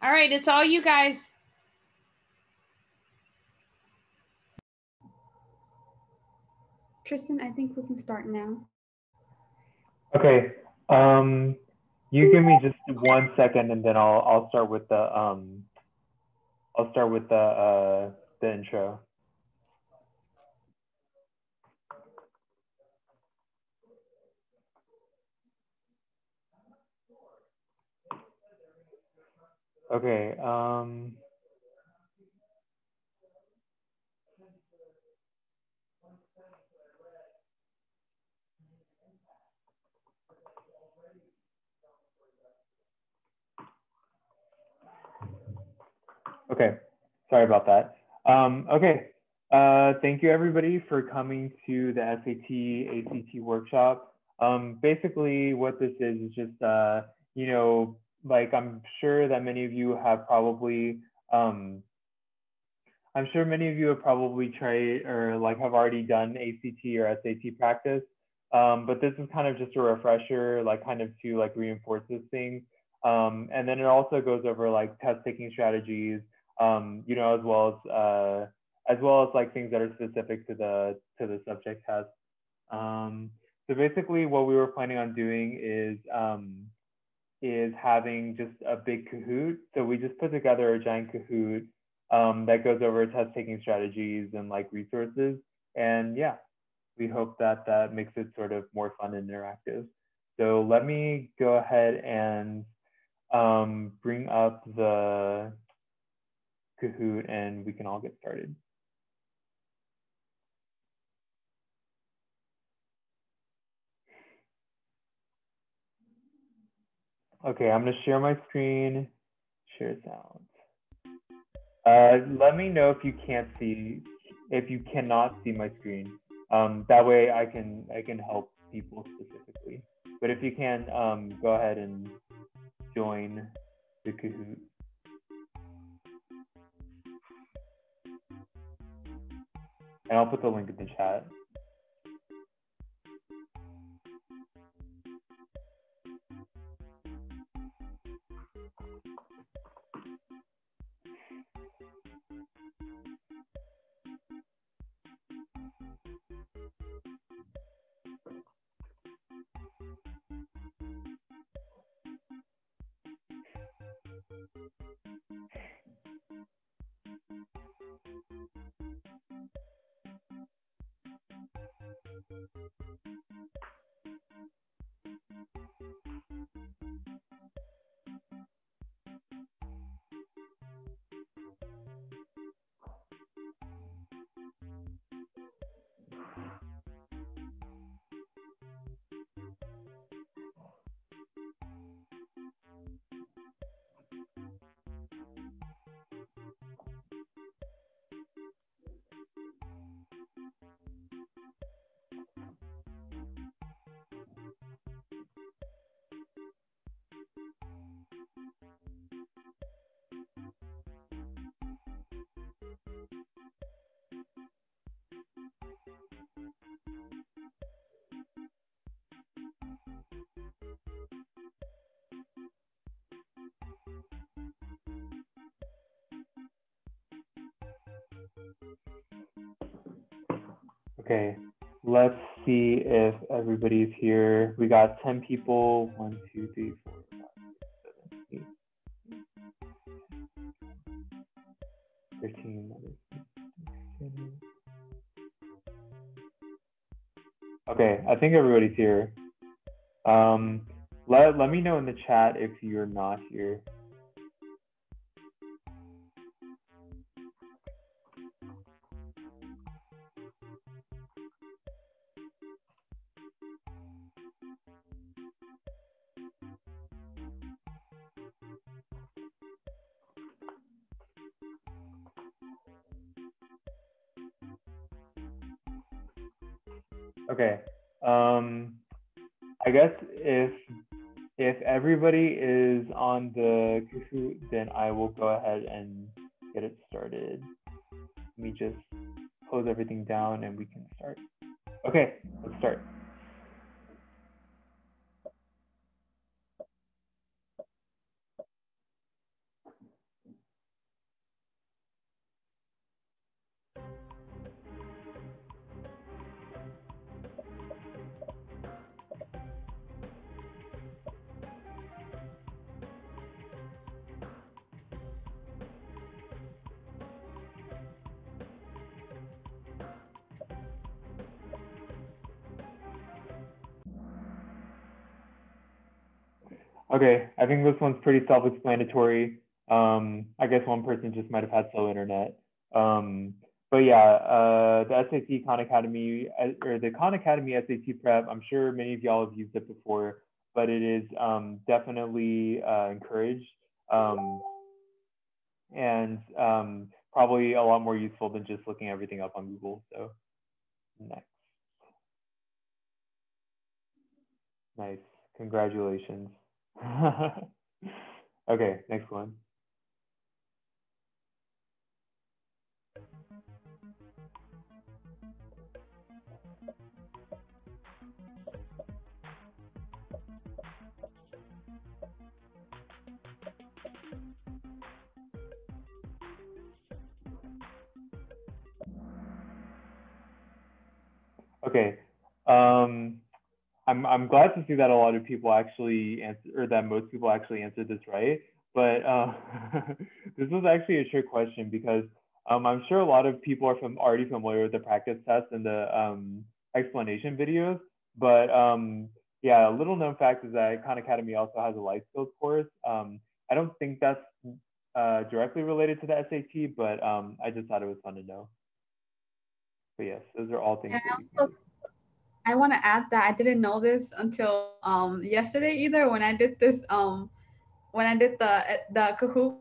All right, it's all you guys. Tristan, I think we can start now. Okay. You give me just 1 second, and then I'll start with the intro. Okay. Okay, sorry about that. Okay, thank you everybody for coming to the SAT ACT workshop. Basically what this is just, you know, like I'm sure that many of you have probably, I'm sure many of you have probably tried or like have already done ACT or SAT practice. But this is kind of just a refresher, like kind of to like reinforce this thing. And then it also goes over like test taking strategies, you know, as well as like things that are specific to the subject test. So basically what we were planning on doing is having just a big Kahoot. So we just put together a giant Kahoot that goes over test taking strategies and like resources. And yeah, we hope that that makes it sort of more fun and interactive. So let me go ahead and bring up the Kahoot and we can all get started. Okay, I'm gonna share my screen, share sound. Let me know if you can't see, if you cannot see my screen. That way I can help people specifically. But if you can, go ahead and join the Kahoot. And I'll put the link in the chat. Okay, let's see if everybody's here. We got 10 people. 1, 2, 3, 4, 5, 6, 7, 8, 13. Okay, I think everybody's here. Let me know in the chat if you're not here. Okay, I guess if everybody is on the Kahoot, then I will go ahead and get it started. Let me just close everything down and we can start. Okay, let's start. Okay, I think this one's pretty self-explanatory. I guess one person just might have had slow internet. Um, but yeah, the SAT Khan Academy or the Khan Academy SAT prep, I'm sure many of y'all have used it before, but it is definitely encouraged um, and probably a lot more useful than just looking everything up on Google. So next, nice, congratulations. Okay, next one. Okay. Um, I'm glad to see that a lot of people actually answer, or that most people actually answered this right. But this was actually a trick question because I'm sure a lot of people are already familiar with the practice test and the explanation videos. But yeah, a little known fact is that Khan Academy also has a life skills course. I don't think that's directly related to the SAT, but I just thought it was fun to know. But yes, those are all things And that you can also, do. I want to add that I didn't know this until yesterday either when I did this when I did the Kahoot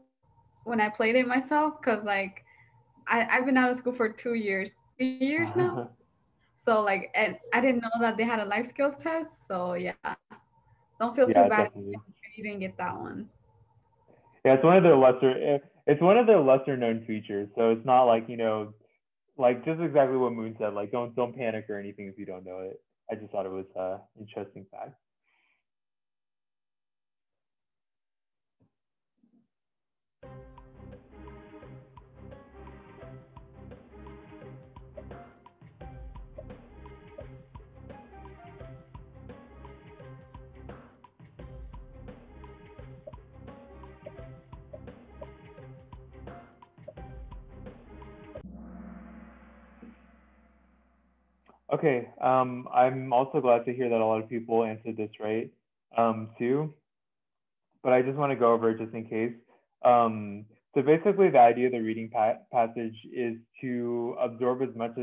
when I played it myself because like I've been out of school for 2 years, 3 years now. So like and I didn't know that they had a life skills test. So yeah, don't feel too Yeah, bad definitely. if you didn't get that one. Yeah, it's one of their it's one of their lesser known features. So it's not like, like just exactly what Moon said, like don't panic or anything if you don't know it. I just thought it was interesting fact. Okay, I'm also glad to hear that a lot of people answered this right, too. But I just want to go over it just in case. Um, so basically, the idea of the reading passage is to absorb as much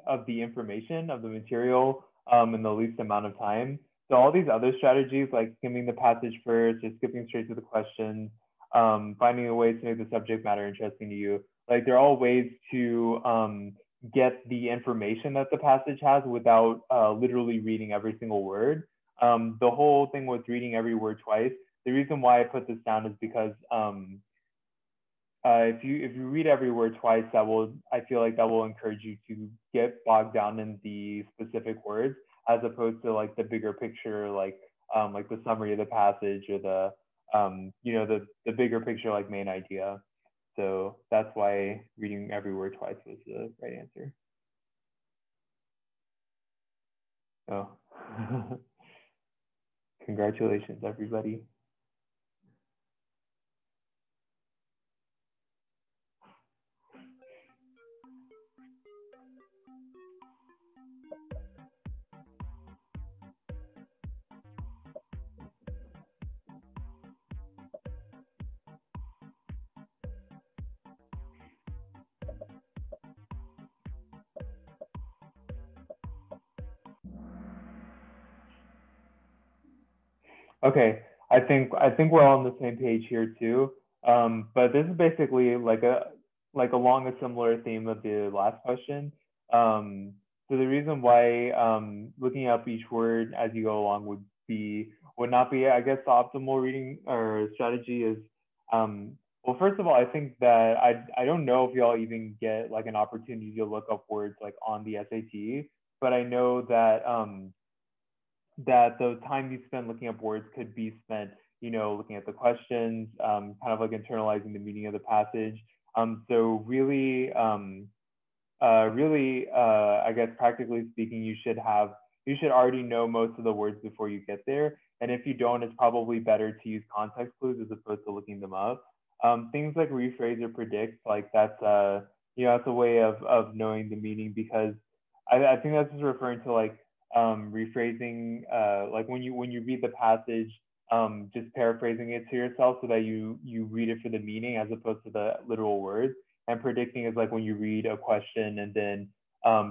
of the information of the material in the least amount of time. So all these other strategies, like skimming the passage first, just skipping straight to the questions, finding a way to make the subject matter interesting to you, like they're all ways to get the information that the passage has without literally reading every single word. The whole thing with reading every word twice, the reason why I put this down is because if you read every word twice, that will I feel like that will encourage you to get bogged down in the specific words as opposed to like the bigger picture, like the summary of the passage or the bigger picture like main idea. So that's why reading every word twice was the right answer. Oh, congratulations, everybody. Okay, I think we're all on the same page here too. But this is basically like along a similar theme of the last question. So the reason why looking up each word as you go along would not be, I guess, the optimal reading or strategy is well, first of all, I think that I don't know if y'all even get like an opportunity to look up words like on the SAT, but I know that the time you spend looking up words could be spent, looking at the questions, kind of like internalizing the meaning of the passage. So I guess practically speaking, you should already know most of the words before you get there. And if you don't, it's probably better to use context clues as opposed to looking them up. Things like rephrase or predict, like that's a way of knowing the meaning because I think that's just referring to like rephrasing, like when you read the passage just paraphrasing it to yourself so that you read it for the meaning as opposed to the literal words. And predicting is like when you read a question and then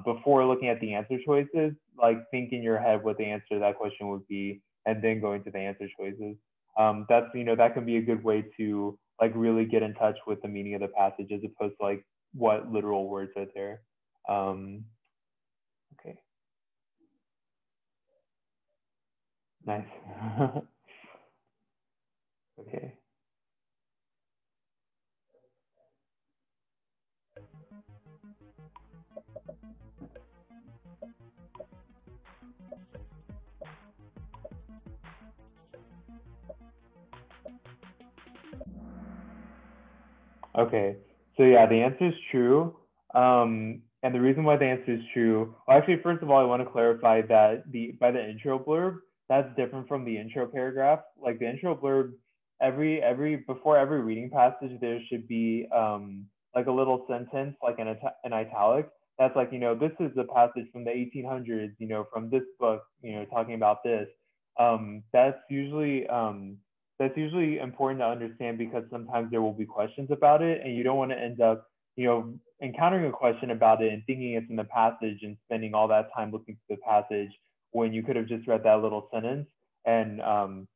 before looking at the answer choices, like think in your head what the answer to that question would be, and then going to the answer choices. That's that can be a good way to like really get in touch with the meaning of the passage as opposed to like what literal words are there. Okay, nice. Okay. Okay. So yeah, the answer is true. And the reason why the answer is true, well, actually, first of all, I want to clarify that by the intro blurb, that's different from the intro paragraph. Like the intro blurb, every before every reading passage, there should be like a little sentence, like an italic. That's like, this is a passage from the 1800s, from this book, talking about this. That's usually important to understand because sometimes there will be questions about it and you don't want to end up encountering a question about it and thinking it's in the passage and spending all that time looking through the passage when you could have just read that little sentence and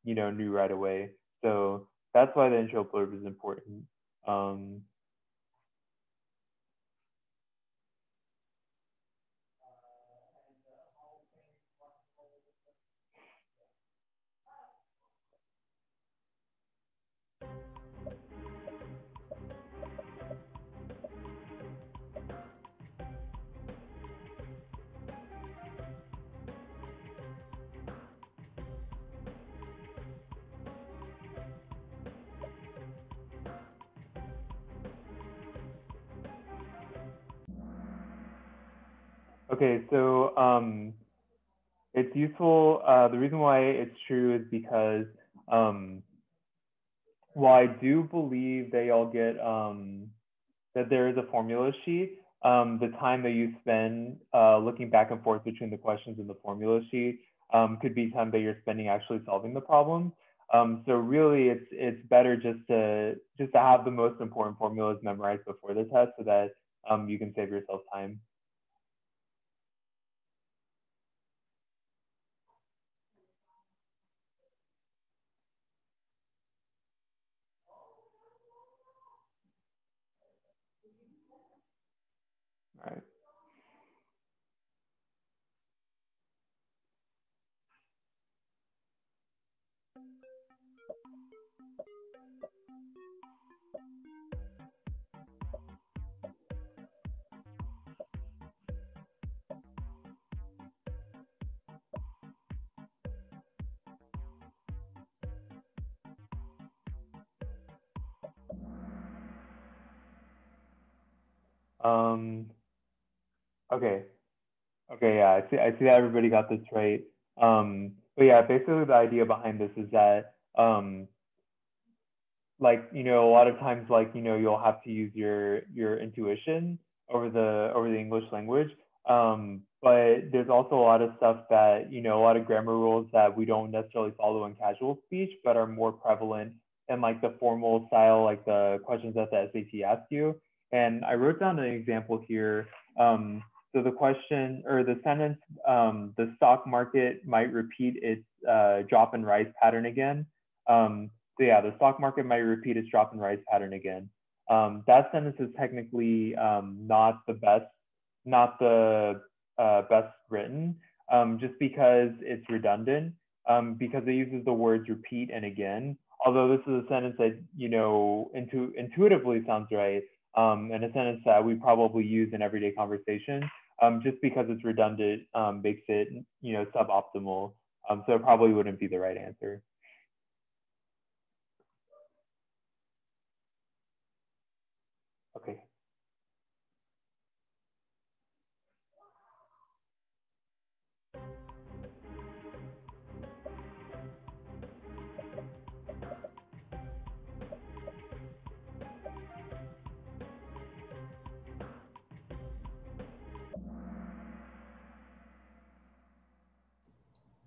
knew right away. So that's why the intro blurb is important. Okay, so it's useful. The reason why it's true is because while I do believe they all get that there is a formula sheet, the time that you spend looking back and forth between the questions in the formula sheet could be time that you're spending actually solving the problem. So really, it's better just to have the most important formulas memorized before the test so that you can save yourself time. Right. Um, okay. Okay, yeah, I see that everybody got this right. But yeah, basically the idea behind this is that like a lot of times like you'll have to use your intuition over the English language. But there's also a lot of stuff that a lot of grammar rules that we don't necessarily follow in casual speech, but are more prevalent in like the formal style, like the questions that the SAT asks you. And I wrote down an example here. So the question or the sentence, the stock market might repeat its drop and rise pattern again. So yeah, the stock market might repeat its drop and rise pattern again. That sentence is technically not the best written, just because it's redundant, because it uses the words repeat and again. Although this is a sentence that intuitively sounds right, and a sentence that we probably use in everyday conversation, just because it's redundant makes it suboptimal. So it probably wouldn't be the right answer. Okay.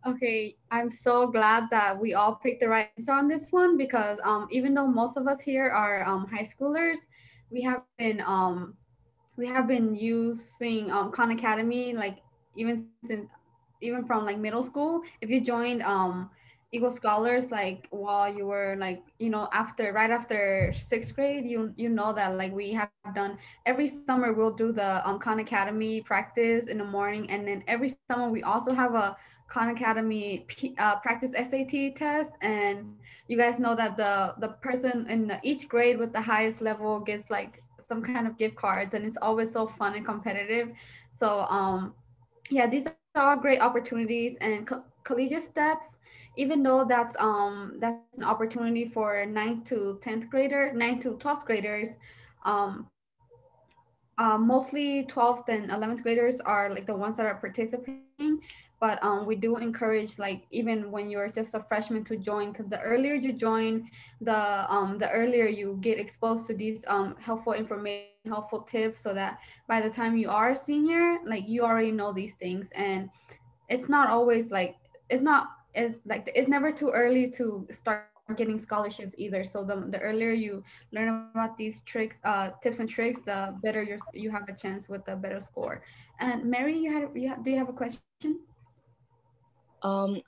Okay, I'm so glad that we all picked the right answer on this one because even though most of us here are high schoolers, we have been using Khan Academy like even since even from like middle school. If you joined Eagle Scholars like while you were like after right after sixth grade, you know that like we have done every summer we'll do the Khan Academy practice in the morning, and then every summer we also have a Khan Academy practice SAT test, and you guys know that the person in each grade with the highest level gets like some kind of gift cards, and it's always so fun and competitive. So yeah, these are all great opportunities, and collegiate steps, even though that's an opportunity for 9th to 12th graders. um Mostly 12th and 11th graders are like the ones that are participating, but we do encourage like even when you're just a freshman to join, because the earlier you join, the earlier you get exposed to these helpful information, helpful tips, so that by the time you are a senior, like you already know these things. And it's not always like it's never too early to start getting scholarships either. So the earlier you learn about these tricks, tips and tricks, the better you have a chance with a better score. And Mary, do you have a question?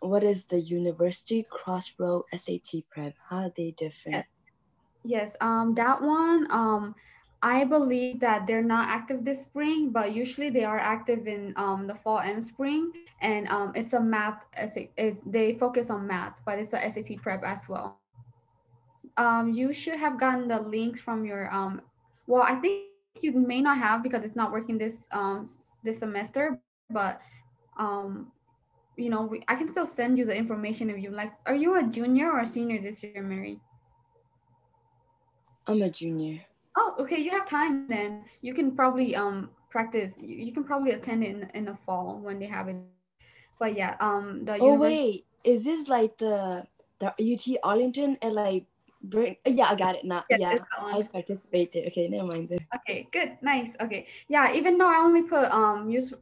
What is the University Crossroad SAT prep? How are they different? Yes. Yes, that one, I believe that they're not active this spring, but usually they are active in the fall and spring. And it's a math essay. They focus on math, but it's a SAT prep as well. You should have gotten the links from your well, I think you may not have because it's not working this semester, but um I can still send you the information if you like. Are you a junior or a senior this year, Mary? I'm a junior. Oh, okay. You have time then. You can probably practice. You can probably attend it in the fall when they have it there. But yeah, the Oh university. wait, is this like the UT Arlington and like yeah, I got it now. Yes, Yeah, it's that I one. participated. Okay, never mind then. Okay, good, nice. Okay, yeah. Even though I only put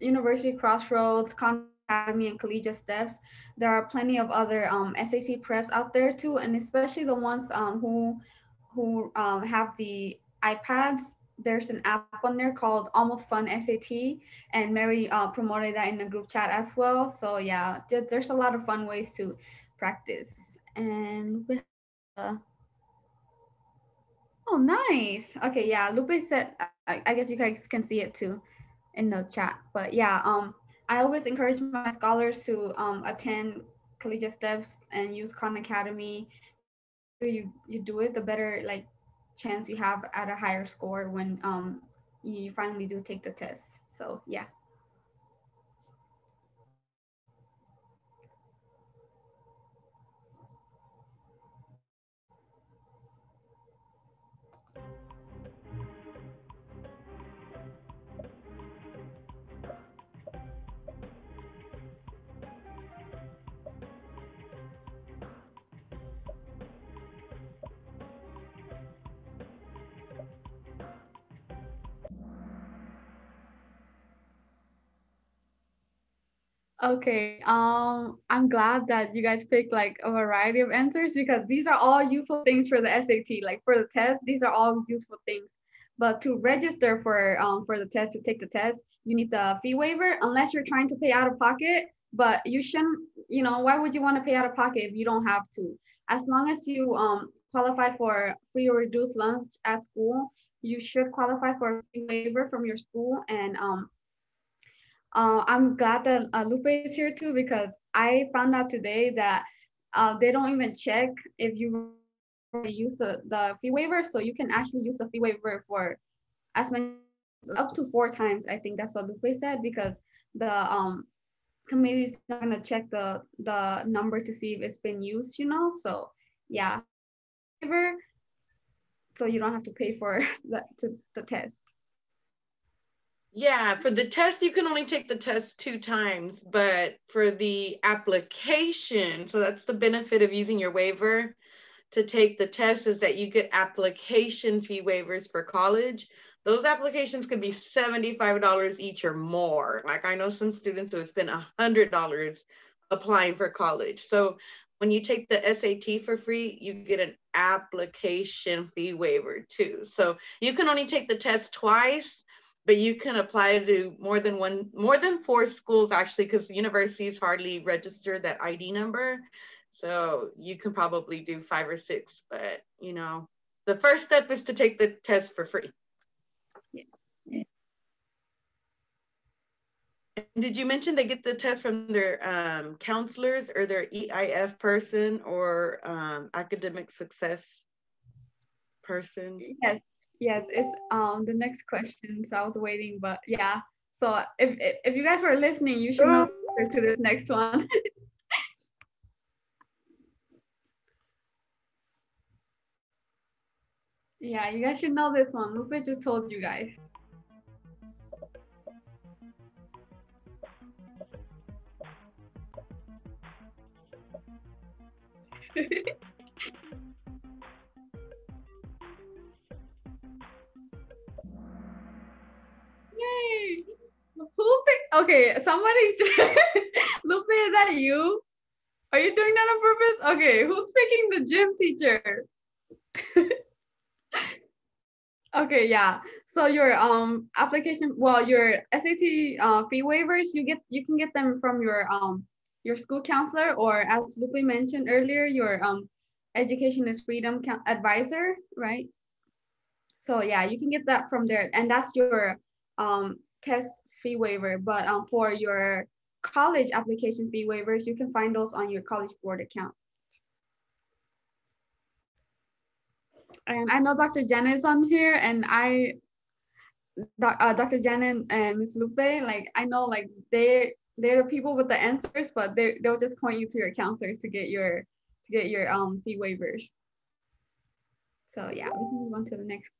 University Crossroads, Khan Academy, and Collegiate Steps, there are plenty of other SAC preps out there too, and especially the ones who have the iPads. There's an app on there called Almost Fun SAT, and Mary promoted that in the group chat as well. So yeah, there's a lot of fun ways to practice. And we have oh, nice. Okay, yeah. Lupe said, I guess you guys can see it too in the chat. But yeah, I always encourage my scholars to attend collegiate steps and use Khan Academy. The earlier you do it, the better like chance you have at a higher score when you finally do take the test. So yeah. Okay, I'm glad that you guys picked like a variety of answers because these are all useful things for the SAT. Like for the test, these are all useful things. But to register for the test, to take the test, you need the fee waiver unless you're trying to pay out of pocket. But you shouldn't, why would you want to pay out of pocket if you don't have to? As long as you qualify for free or reduced lunch at school, you should qualify for a fee waiver from your school. And I'm glad that Lupe is here too because I found out today that they don't even check if you already used the fee waiver. So you can actually use the fee waiver for as many times, up to 4 times. I think that's what Lupe said because the committee is not gonna check the number to see if it's been used. So yeah, use the fee waiver so you don't have to pay for the test. Yeah, for the test, you can only take the test 2 times, but for the application, so that's the benefit of using your waiver to take the test is that you get application fee waivers for college. Those applications could be $75 each or more. Like I know some students who have spent $100 applying for college. So when you take the SAT for free, you get an application fee waiver too. So you can only take the test twice, but you can apply to more than 4 schools actually, because universities hardly register that ID number. So you can probably do 5 or 6, but you know, the first step is to take the test for free. Yes. Did you mention they get the test from their counselors or their EIF person or academic success person? Yes, it's the next question. So I was waiting, but yeah. So if you guys were listening, you should know the answer to this next one. Yeah, you guys should know this one. Lupe just told you guys. Yay! Who picked? Okay, somebody's. Lupe, is that you? Are you doing that on purpose? Okay, who's picking the gym teacher? Okay, yeah. So your application, well, your SAT fee waivers, you can get them from your school counselor, or as Lupe mentioned earlier, your education is freedom advisor, right? So yeah, you can get that from there, and that's your test fee waiver. But for your college application fee waivers, you can find those on your College Board account. And I know Dr. Janet is on here, and Dr. Janet and Miss Lupe, like I know, like they're the people with the answers, but they'll just point you to your counselors to get your fee waivers. So yeah, we can move on to the next.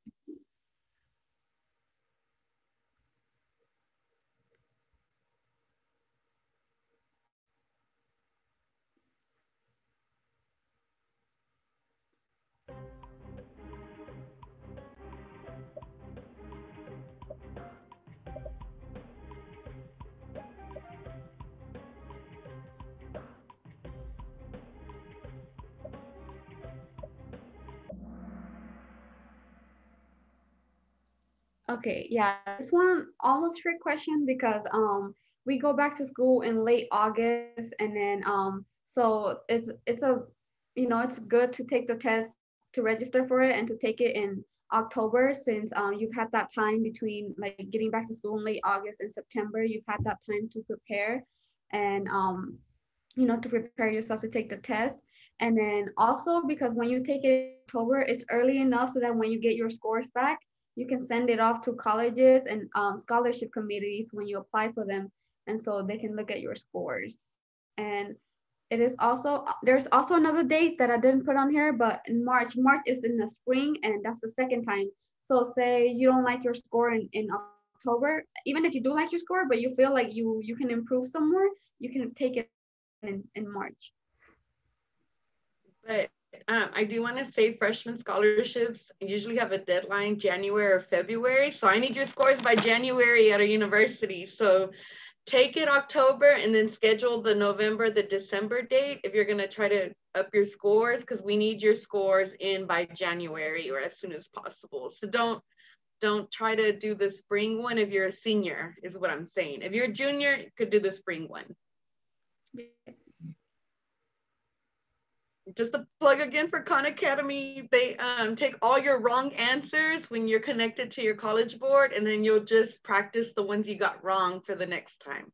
Okay, yeah, this one almost trick question because we go back to school in late August, and then so it's a, you know, it's good to take the test to register for it and to take it in October, since you've had that time between like getting back to school in late August and September. You've had that time to prepare and you know, to prepare yourself to take the test. And then also because when you take it in October, it's early enough so that when you get your scores back, you can send it off to colleges and scholarship committees when you apply for them, and so they can look at your scores. And it is also, there's also another date that I didn't put on here, but in March is in the spring, and that's the second time. So say you don't like your score in October, even if you do like your score, but you feel like you can improve some more, you can take it in March. But I do want to say freshman scholarships usually have a deadline January or February. So I need your scores by January at a university. So take it October and then schedule the November, the December date if you're going to try to up your scores, because we need your scores in by January or as soon as possible. So don't try to do the spring one if you're a senior, is what I'm saying. If you're a junior, you could do the spring one. Yes. Just a plug again for Khan Academy. They take all your wrong answers when you're connected to your College Board, and then you'll just practice the ones you got wrong for the next time.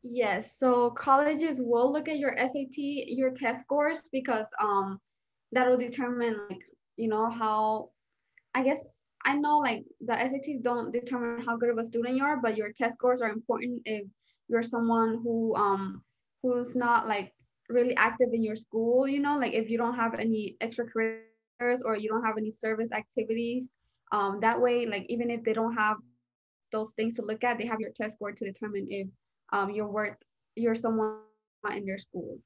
Yes, so colleges will look at your SAT, your test scores, because that will determine, like, you know, how, I guess, I know like the SATs don't determine how good of a student you are, but your test scores are important if you're someone who's not like really active in your school, you know, like if you don't have any extracurriculars or you don't have any service activities, that way, like even if they don't have those things to look at, they have your test score to determine if you're someone not in their school.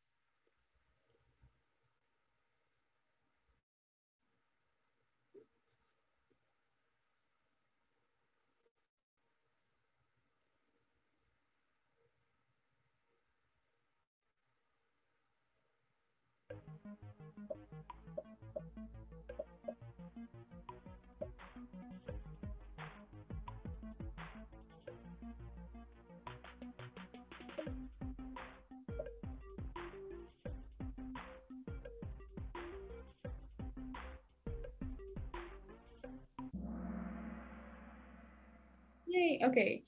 Yay, okay.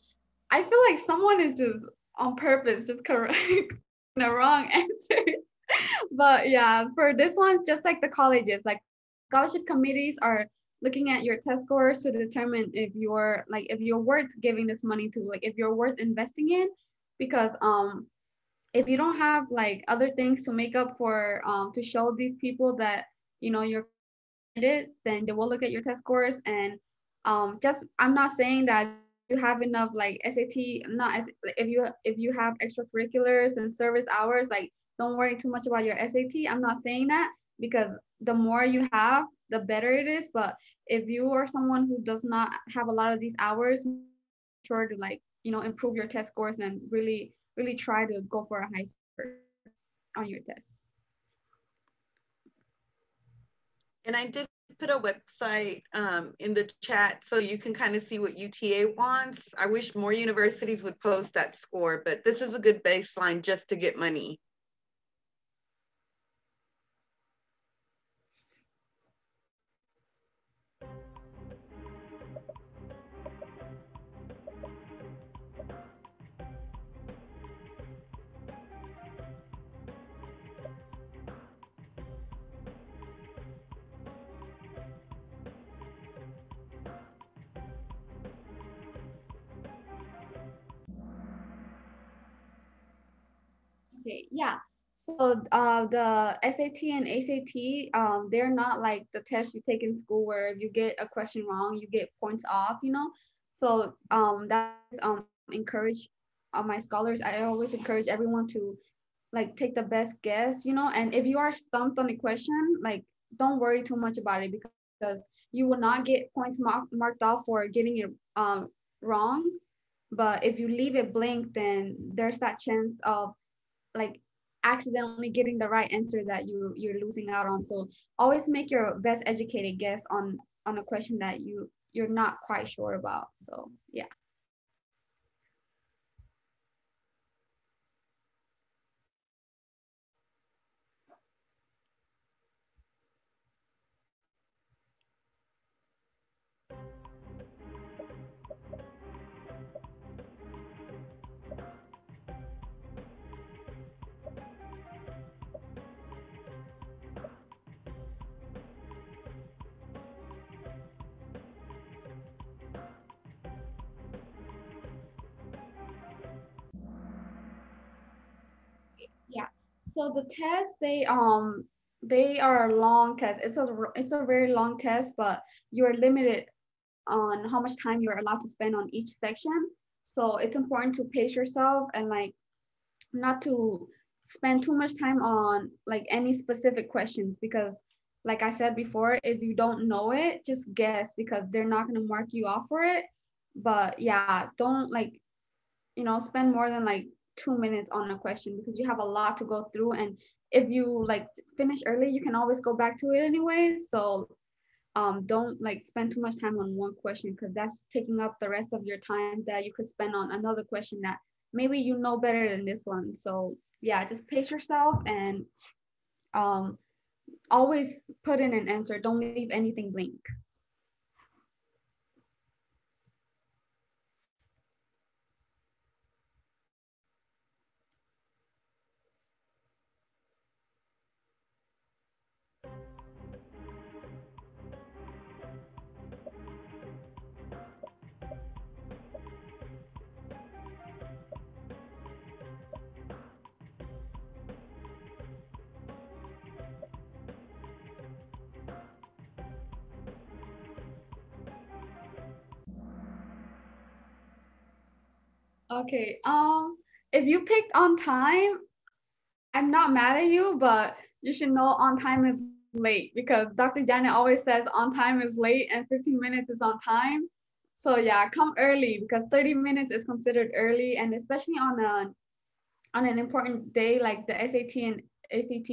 I feel like someone is just on purpose, just correct the wrong answers. But yeah, for this one, just like the colleges, like scholarship committees are looking at your test scores to determine if you're worth giving this money to, like if you're worth investing in, because if you don't have like other things to make up for to show these people that you're it, then they will look at your test scores. And just I'm not saying that you have enough like SAT, not as if you have extracurriculars and service hours, like don't worry too much about your SAT. I'm not saying that, because the more you have, the better it is. But if you are someone who does not have a lot of these hours, make sure to like improve your test scores and really try to go for a high score on your tests. And I did put a website in the chat so you can kind of see what UTA wants. I wish more universities would post that score, but this is a good baseline just to get money. Okay, yeah. So the SAT and ACT, they're not like the test you take in school where if you get a question wrong, you get points off, So that's encourage my scholars. I always encourage everyone to like take the best guess, and if you are stumped on a question, like don't worry too much about it, because you will not get points marked off for getting it wrong. But if you leave it blank, then there's that chance of like accidentally getting the right answer that you're losing out on. So always make your best educated guess on a question that you're not quite sure about. So yeah. Yeah. So the tests, they are long tests. It's a very long test, but you're limited on how much time you're allowed to spend on each section. So it's important to pace yourself and like not to spend too much time on like any specific questions, because like I said before, if you don't know it, just guess, because they're not going to mark you off for it. But yeah, don't like spend more than like 2 minutes on a question, because you have a lot to go through. And if you like finish early, you can always go back to it anyway. So don't like spend too much time on one question, because that's taking up the rest of your time that you could spend on another question that maybe you know better than this one. So yeah, just pace yourself and um, always put in an answer. Don't leave anything blank. Okay. If you picked on time, I'm not mad at you, but you should know on time is late because Dr. Janet always says on time is late and 15 minutes is on time. So yeah, come early because 30 minutes is considered early, and especially on an important day like the SAT and ACT,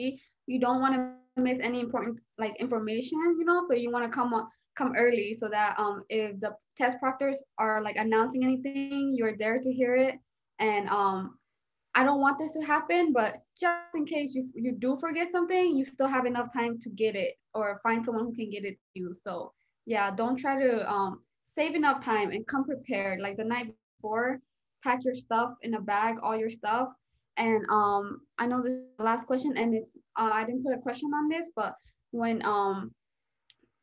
you don't want to miss any important like information, so you want to come early so that if the test proctors are like announcing anything, you're there to hear it. And I don't want this to happen, but just in case you do forget something, you still have enough time to get it or find someone who can get it to you. So yeah, don't try to save enough time and come prepared. Like the night before, pack your stuff in a bag, all your stuff. And I know this is the last question, and it's I didn't put a question on this, but when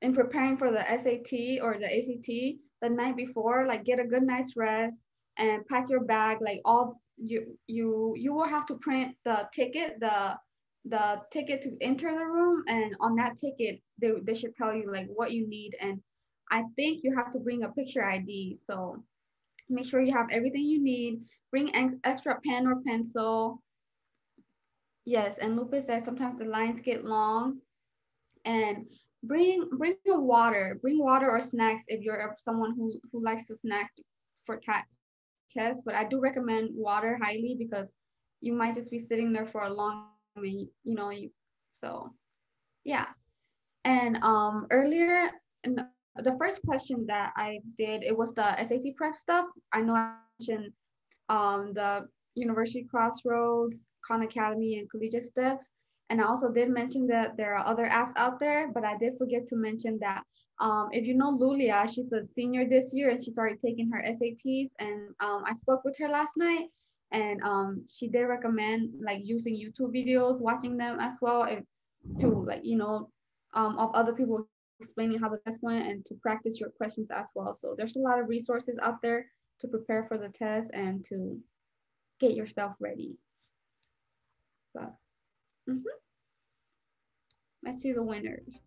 in preparing for the SAT or the ACT the night before, like get a good night's rest and pack your bag. Like all you will have to print the ticket to enter the room, and on that ticket they should tell you like what you need. And I think you have to bring a picture ID. So make sure you have everything you need. Bring extra pen or pencil. Yes, and Lupus says sometimes the lines get long. And bring a water. Bring water or snacks if you're someone who likes to snack for test. But I do recommend water highly because you might just be sitting there for a long time and so yeah. And earlier, the first question that I did, it was the SAT prep stuff. I know I mentioned the University Crossroads, Khan Academy, and Collegiate Steps. And I also did mention that there are other apps out there, but I did forget to mention that if you know Lulia, she's a senior this year and she's already taken her SATs. And I spoke with her last night, and she did recommend like using YouTube videos, watching them as well, if, to like of other people explaining how the test went and to practice your questions as well. So there's a lot of resources out there to prepare for the test and to get yourself ready. But mhm, let's see the winners.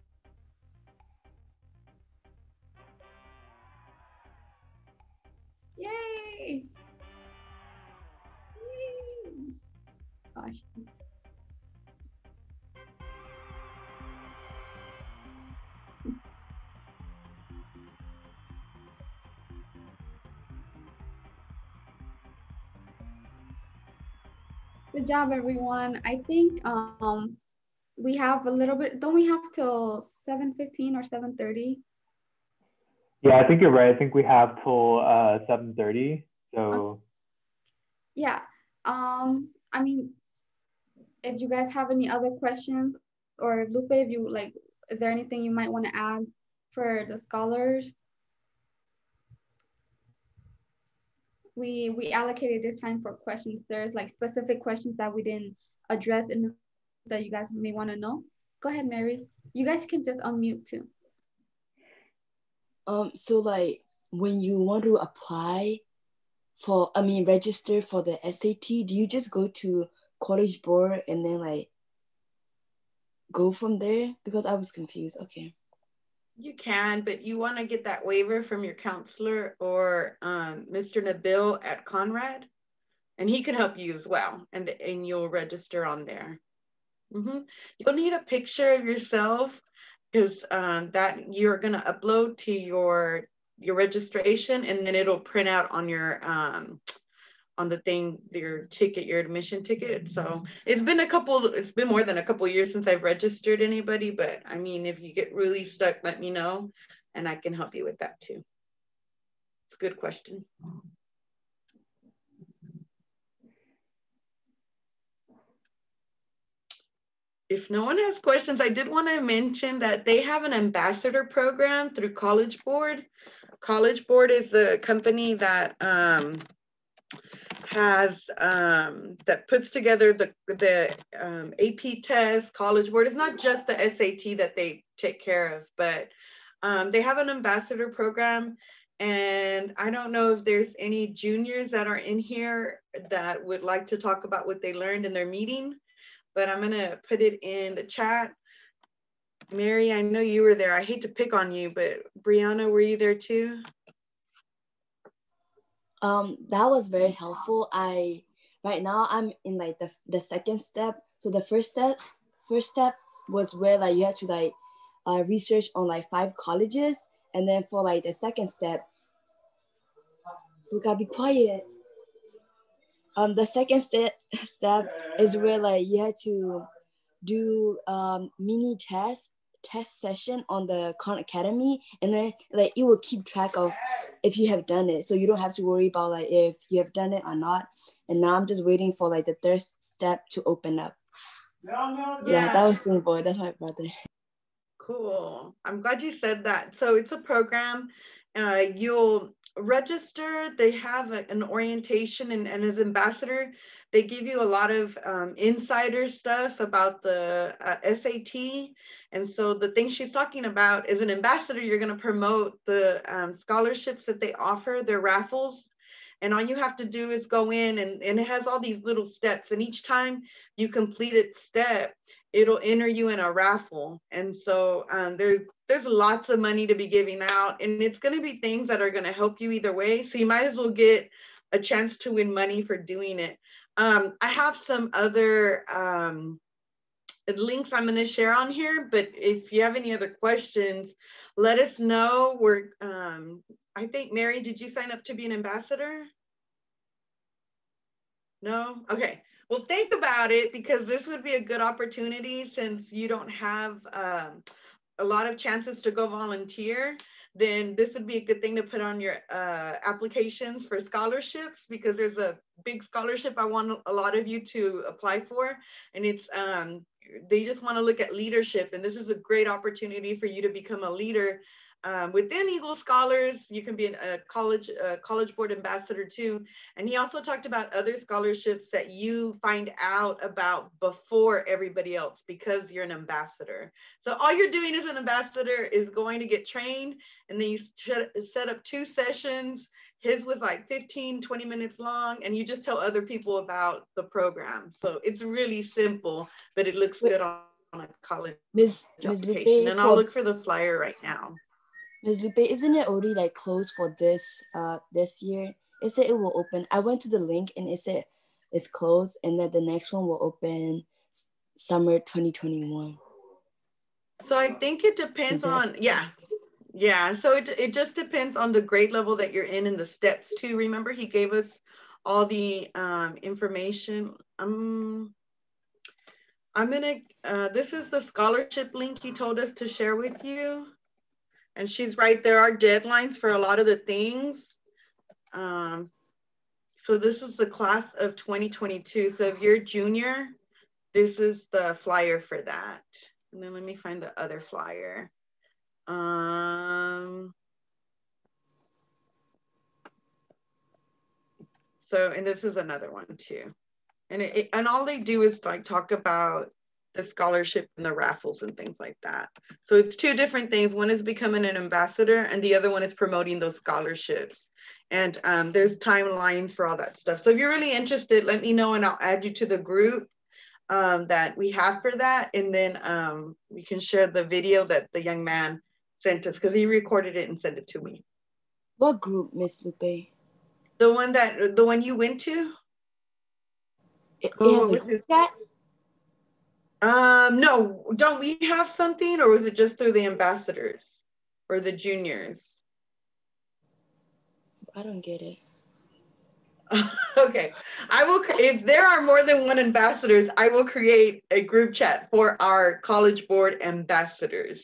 Yay! Yay! Gosh. Good job, everyone. I think we have a little bit. Don't we have till 7:15 or 7:30? Yeah, I think you're right. I think we have till 7:30. So yeah. I mean, if you guys have any other questions, or Lupe, if you like, is there anything you might want to add for the scholars? We allocated this time for questions. There's like specific questions that we didn't address in the group that you guys may want to know. Go ahead, Mary. You guys can just unmute too. So like when you want to apply for, register for the SAT, do you just go to College Board and then like go from there? Because I was confused. Okay. You can, but you want to get that waiver from your counselor or Mr. Nabil at Conrad, and he can help you as well, and you'll register on there. You'll need a picture of yourself because that you're gonna upload to your registration, and then it'll print out on your on the thing, your ticket, your admission ticket. So it's been more than a couple years since I've registered anybody, but I mean, if you get really stuck, let me know and I can help you with that too. It's a good question. If no one has questions, I did want to mention that they have an ambassador program through College Board. College Board is the company that has that puts together the AP test. College Board. It's not just the SAT that they take care of, but they have an ambassador program. And I don't know if there's any juniors that are in here that would like to talk about what they learned in their meeting, but I'm gonna put it in the chat. Mary, I know you were there. I hate to pick on you, but Brianna, were you there too? That was very helpful. Right now I'm in like the second step. So the first steps was where like you had to like research on like 5 colleges, and then for like the second step, we gotta be quiet. The second step is where like you had to do mini test session on the Khan Academy, and then like it will keep track of if you have done it, so you don't have to worry about like if you have done it or not. And now I'm just waiting for like the third step to open up. Yeah, that was simple. That's my brother. Cool. I'm glad you said that. So it's a program. You'll register. They have an orientation, and as ambassador, they give you a lot of insider stuff about the SAT. And so the thing she's talking about is an ambassador, you're going to promote the scholarships that they offer, their raffles. And all you have to do is go in, and it has all these little steps. And each time you complete its step, it'll enter you in a raffle. And so there's lots of money to be giving out, and it's going to be things that are going to help you either way. So you might as well get a chance to win money for doing it. I have some other links I'm going to share on here, but if you have any other questions, let us know. We're I think, Mary, did you sign up to be an ambassador? No? Okay. Well, think about it, because this would be a good opportunity since you don't have a lot of chances to go volunteer. Then this would be a good thing to put on your applications for scholarships, because there's a big scholarship I want a lot of you to apply for. And it's they just want to look at leadership. And this is a great opportunity for you to become a leader. Within Eagle Scholars, you can be a college board ambassador too. And he also talked about other scholarships that you find out about before everybody else, because you're an ambassador. So all you're doing as an ambassador is going to get trained, and then you set up 2 sessions. His was like 15-20 minutes long, and you just tell other people about the program. So it's really simple, but it looks good on a college application. And I'll look for the flyer right now. Ms. Lupe, isn't it already like closed for this year? It said it will open. I went to the link and it said it's closed, and that the next one will open summer 2021. So I think it depends on, yeah. So it just depends on the grade level that you're in and the steps too. Remember, he gave us all the information. I'm gonna, this is the scholarship link he told us to share with you. And she's right, there are deadlines for a lot of the things. So this is the class of 2022. So if you're junior, this is the flyer for that. And then let me find the other flyer. So, and this is another one too. And all they do is like talk about the scholarship and the raffles and things like that. So it's 2 different things. One is becoming an ambassador, and the other one is promoting those scholarships. And there's timelines for all that stuff. So if you're really interested, let me know and I'll add you to the group that we have for that. And then we can share the video that the young man sent us, because he recorded it and sent it to me. What group, Miss Lupe? The one you went to? It has a group chat? No, don't we have something, or was it just through the ambassadors or the juniors? I don't get it. Okay, I will, if there are more than one ambassadors, I will create a group chat for our college board ambassadors,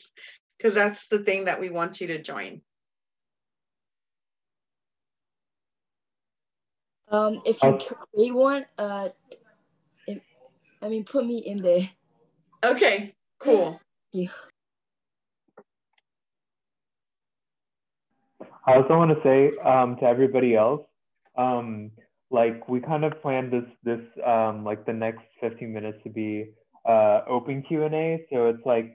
because that's the thing that we want you to join. If you create one, put me in there. Okay, cool. Thank you. I also want to say to everybody else, like we kind of planned this like the next 15 minutes to be open Q&A. So it's like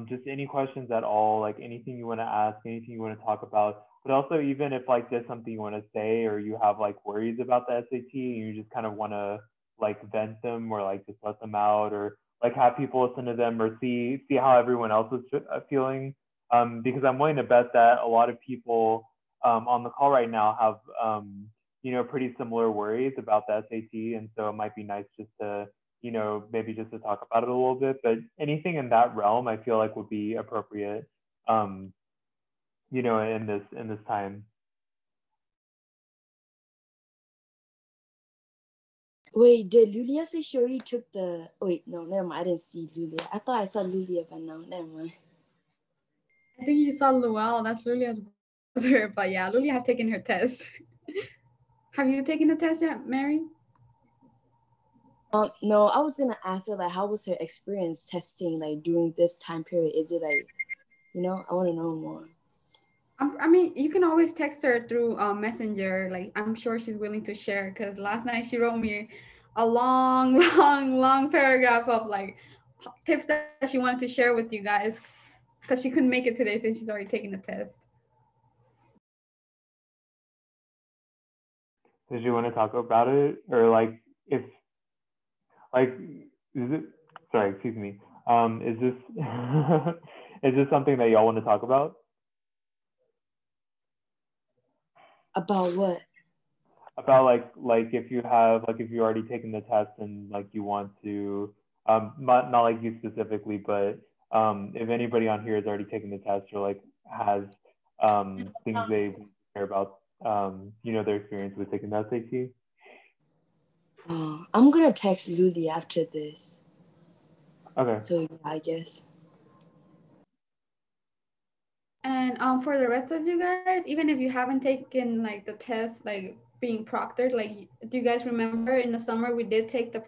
just any questions at all, like anything you want to ask, anything you want to talk about, but also even if like there's something you want to say, or you have like worries about the SAT and you just kind of want to like vent them, or like just let them out, or like have people listen to them, or see how everyone else is feeling. Because I'm willing to bet that a lot of people on the call right now have pretty similar worries about the SAT. And so it might be nice just to, maybe just to talk about it a little bit. But anything in that realm, I feel like would be appropriate, in this time. Wait, did Lulia say she already took the? Wait, no, never mind. I didn't see Lulia. I thought I saw Lulia, but no, never mind. I think you saw Luel. That's Lulia's brother. But yeah, Lulia has taken her test. Have you taken the test yet, Mary? No, I was gonna ask her like, how was her experience testing like during this time period? Is it like, I want to know more. I mean, you can always text her through Messenger. Like, I'm sure she's willing to share. Because last night she wrote me a long, long paragraph of like tips that she wanted to share with you guys. Because she couldn't make it today since she's already taken the test. Did you want to talk about it, or like if like is it? Sorry, excuse me. Is this is this something that y'all want to talk about? About what? About like if you have if you already taken the test and like you want to not like you specifically, but if anybody on here has already taken the test or like has things they care about their experience with taking the SAT. I'm gonna text Luli after this. Okay. So I guess. And for the rest of you guys, even if you haven't taken like the test, like being proctored, like do you guys remember in the summer we did take the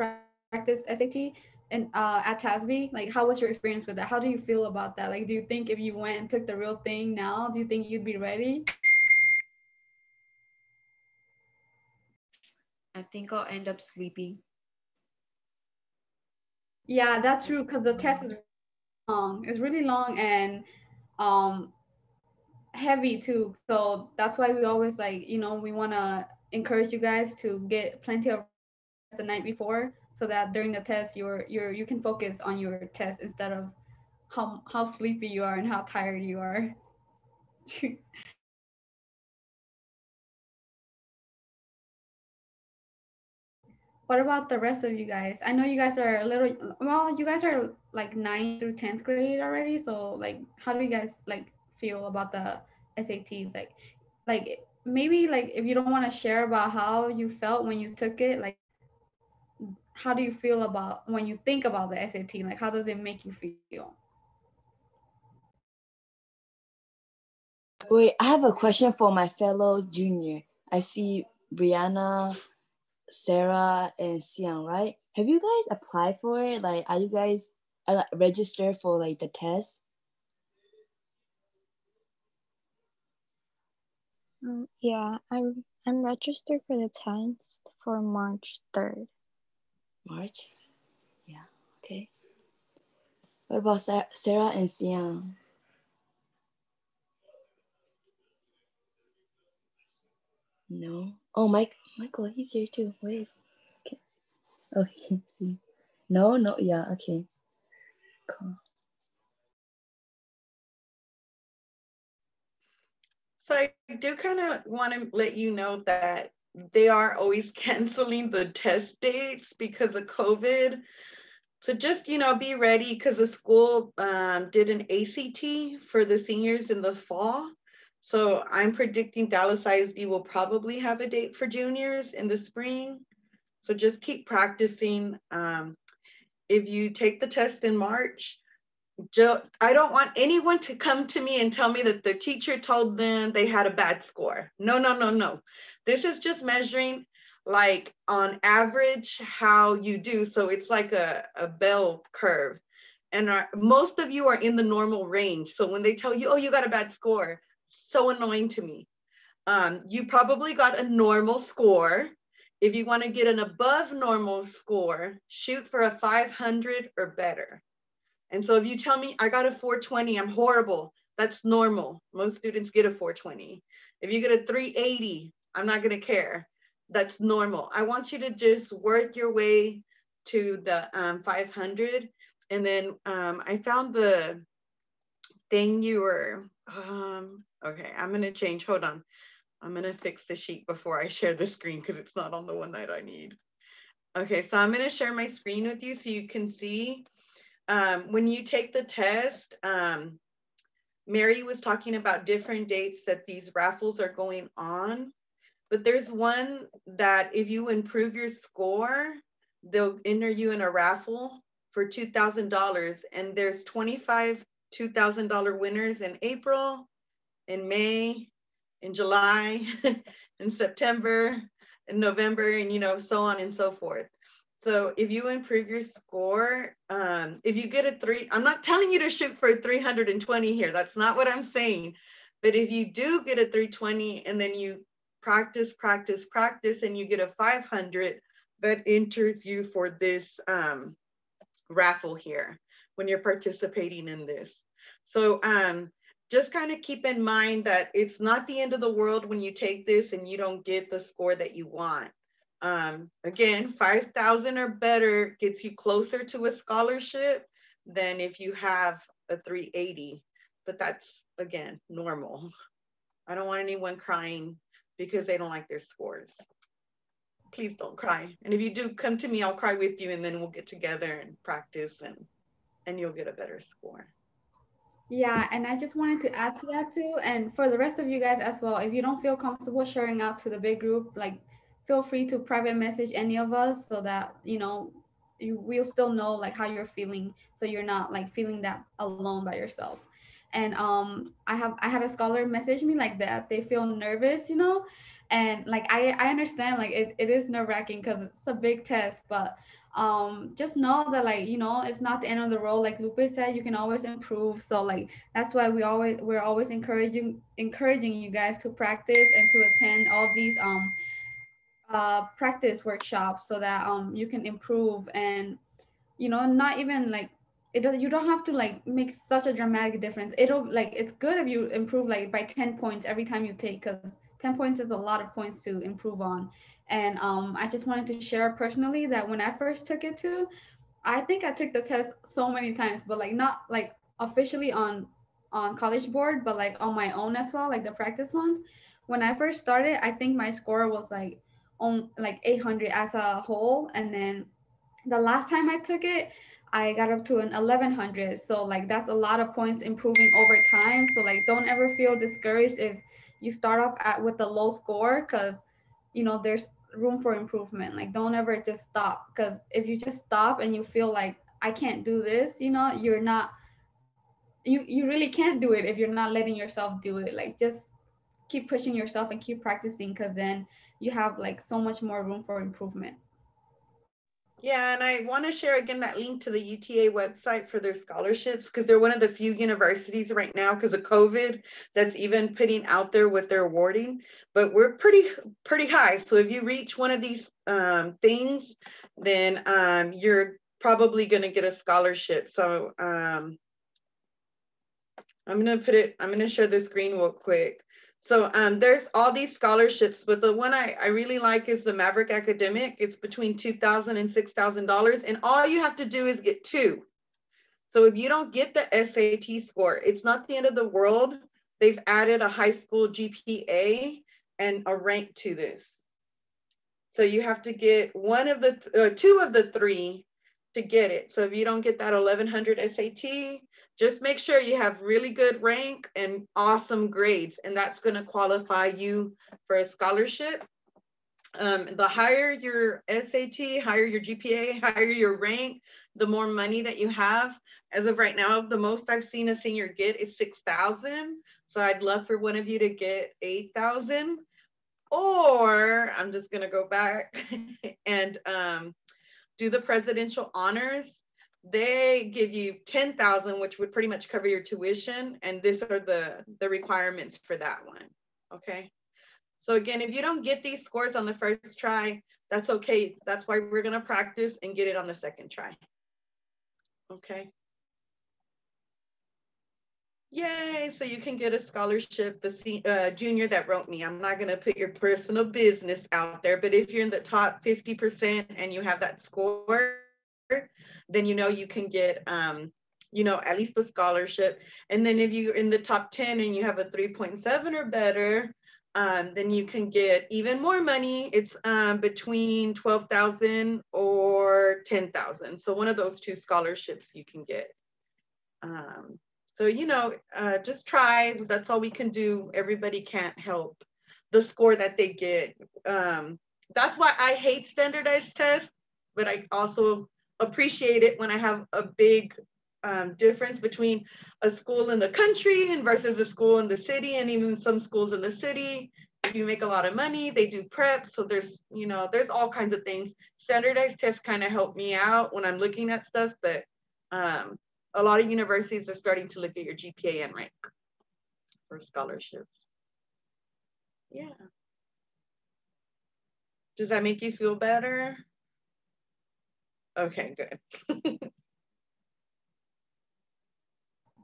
practice SAT and at TASB? Like, how was your experience with that? How do you feel about that? Like, do you think if you went and took the real thing now, do you think you'd be ready? I think I'll end up sleeping. Yeah, that's true because the test is long. It's really long and um heavy too. So that's why we always like, we want to encourage you guys to get plenty of the night before so that during the test you can focus on your test instead of how sleepy you are and how tired you are. What about the rest of you guys? I know you guys are a little, well, you guys are like 9th through 10th grade already. So like, how do you guys like feel about the SATs? Like maybe like if you don't want to share about how you felt when you took it, like how do you feel about when you think about the SAT? Like how does it make you feel? Wait, I have a question for my fellow junior. I see Brianna, Sarah, and Xiang, right? Have you guys applied for it? Like, are you guys registered for like the test? Yeah, I'm registered for the test for March 3rd. March? Yeah, okay. What about Sarah and Xiang? No. Oh, Michael, he's here too. Wait. Can't see. Oh, he can't see. No, yeah, okay. Cool. So I do kind of want to let you know that they are always canceling the test dates because of COVID. So just, be ready because the school did an ACT for the seniors in the fall. So I'm predicting Dallas ISD will probably have a date for juniors in the spring. So just keep practicing. If you take the test in March, I don't want anyone to come to me and tell me that their teacher told them they had a bad score. No, no, no, no. This is just measuring like on average how you do. So it's like a bell curve. And most of you are in the normal range. So when they tell you, oh, you got a bad score, so annoying to me. You probably got a normal score. If you want to get an above normal score, shoot for a 500 or better. And so if you tell me I got a 420, I'm horrible. That's normal. Most students get a 420. If you get a 380, I'm not going to care. That's normal. I want you to just work your way to the 500. And then I found the thing you were, okay, I'm going to change. Hold on. I'm gonna fix the sheet before I share the screen because it's not on the one that I need. Okay, so I'm gonna share my screen with you so you can see. When you take the test, Mary was talking about different dates that these raffles are going on, but there's one that if you improve your score, they'll enter you in a raffle for $2,000, and there's 25 $2,000 winners in April, in May, in July, in September, in November, and so on and so forth. So if you improve your score, if you get a 3, I'm not telling you to shoot for 320 here. That's not what I'm saying. But if you do get a 320 and then you practice, and you get a 500, that enters you for this raffle here when you're participating in this. So just kind of keep in mind that it's not the end of the world when you take this and you don't get the score that you want. Again, 5,000 or better gets you closer to a scholarship than if you have a 380, but that's, again, normal. I don't want anyone crying because they don't like their scores. Please don't cry. And if you do, come to me, I'll cry with you, and then we'll get together and practice, and you'll get a better score. Yeah, and I just wanted to add to that too. And for the rest of you guys as well, if you don't feel comfortable sharing out to the big group, like feel free to private message any of us so that, we'll still know like how you're feeling. So you're not like feeling that alone by yourself. And I had a scholar message me like that. They feel nervous, and like I understand like it is nerve-wracking because it's a big test, but just know that like it's not the end of the road. Like Lupe said, you can always improve. So like that's why we're always encouraging you guys to practice and to attend all these practice workshops so that you can improve. And not even like you don't have to like make such a dramatic difference. It's good if you improve like by 10 points every time you take, because 10 points is a lot of points to improve on. And I just wanted to share personally that when I first took it too, I think I took the test so many times, but like not like officially on college board, but like on my own as well, like the practice ones. When I first started, I think my score was like on like 800 as a whole, and then the last time I took it, I got up to an 1100. So like that's a lot of points improving over time. So like don't ever feel discouraged if you start off with a low score, because there's room for improvement. Like don't ever just stop, because if you just stop and you feel like I can't do this, you're not you really can't do it if you're not letting yourself do it. Like just keep pushing yourself and keep practicing, because then you have like so much more room for improvement. Yeah, and I want to share again that link to the UTA website for their scholarships, because they're one of the few universities right now because of COVID that's even putting out there what they're awarding. But we're pretty high. So if you reach one of these things, then you're probably going to get a scholarship. So I'm going to share the screen real quick. So there's all these scholarships, but the one I really like is the Maverick Academic. It's between $2,000 and $6,000, and all you have to do is get 2. So if you don't get the SAT score, it's not the end of the world. They've added a high school GPA and a rank to this. So you have to get 2 of the 3 to get it. So if you don't get that 1100 SAT, just make sure you have really good rank and awesome grades, and that's going to qualify you for a scholarship. The higher your SAT, higher your GPA, higher your rank, the more money that you have. As of right now, the most I've seen a senior get is 6,000. So I'd love for one of you to get 8,000. Or I'm just going to go back and do the presidential honors. They give you 10,000, which would pretty much cover your tuition. And these are the requirements for that one. Okay. So again, if you don't get these scores on the first try, that's okay. That's why we're going to practice and get it on the second try. Okay. Yay, so you can get a scholarship. The junior that wrote me, I'm not going to put your personal business out there, but if you're in the top 50% and you have that score, then you can get at least the scholarship. And then if you're in the top 10 and you have a 3.7 or better, then you can get even more money. It's between 12,000 or 10,000. So one of those two scholarships you can get. So, you know, just try. That's all we can do. Everybody can't help the score that they get. That's why I hate standardized tests, but I also appreciate it when I have a big difference between a school in the country and versus a school in the city, and even some schools in the city. If you make a lot of money, they do prep. So there's, you know, there's all kinds of things. Standardized tests kind of help me out when I'm looking at stuff, but a lot of universities are starting to look at your GPA and rank for scholarships. Yeah. Does that make you feel better? Okay, good.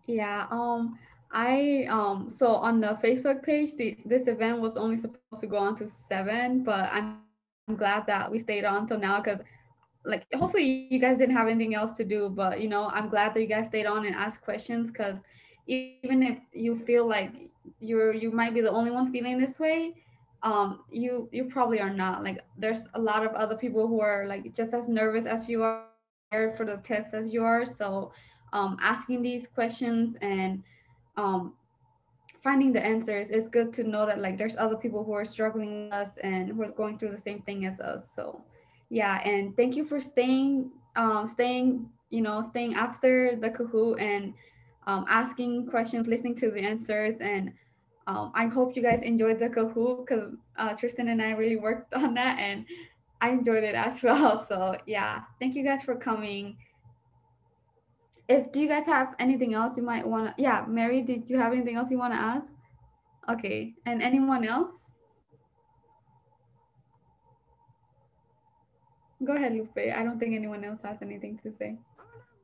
Yeah, so on the Facebook page, this event was only supposed to go on to 7, but I'm glad that we stayed on till now because like hopefully you guys didn't have anything else to do, but you know, I'm glad that you guys stayed on and asked questions because even if you feel like you might be the only one feeling this way, you probably are not. Like there's a lot of other people who are like just as nervous as you are, just as scared for the test as you are. So asking these questions and um finding the answers, it's good to know that like there's other people who are struggling with us and who are going through the same thing as us. So yeah, and thank you for staying, you know, staying after the Kahoot and asking questions, listening to the answers. And I hope you guys enjoyed the Kahoot because Tristan and I really worked on that, and I enjoyed it as well. So yeah, thank you guys for coming. If do you guys have anything else you might want to, yeah, Mary, did you have anything else you want to add? Okay, and anyone else? Go ahead, Lupe. I don't think anyone else has anything to say.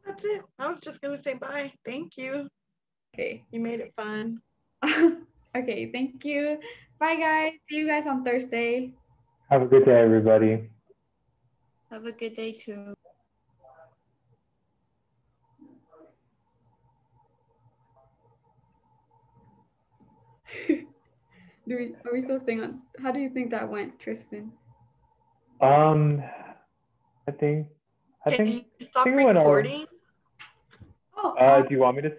That's it. I was just gonna say bye. Thank you. Okay. You made it fun. Okay, thank you. Bye, guys. See you guys on Thursday. Have a good day, everybody. Have a good day too. Are we still staying on? How do you think that went, Tristan? Um, I think Can I you think stop it went all right. recording? Oh, Do you want me to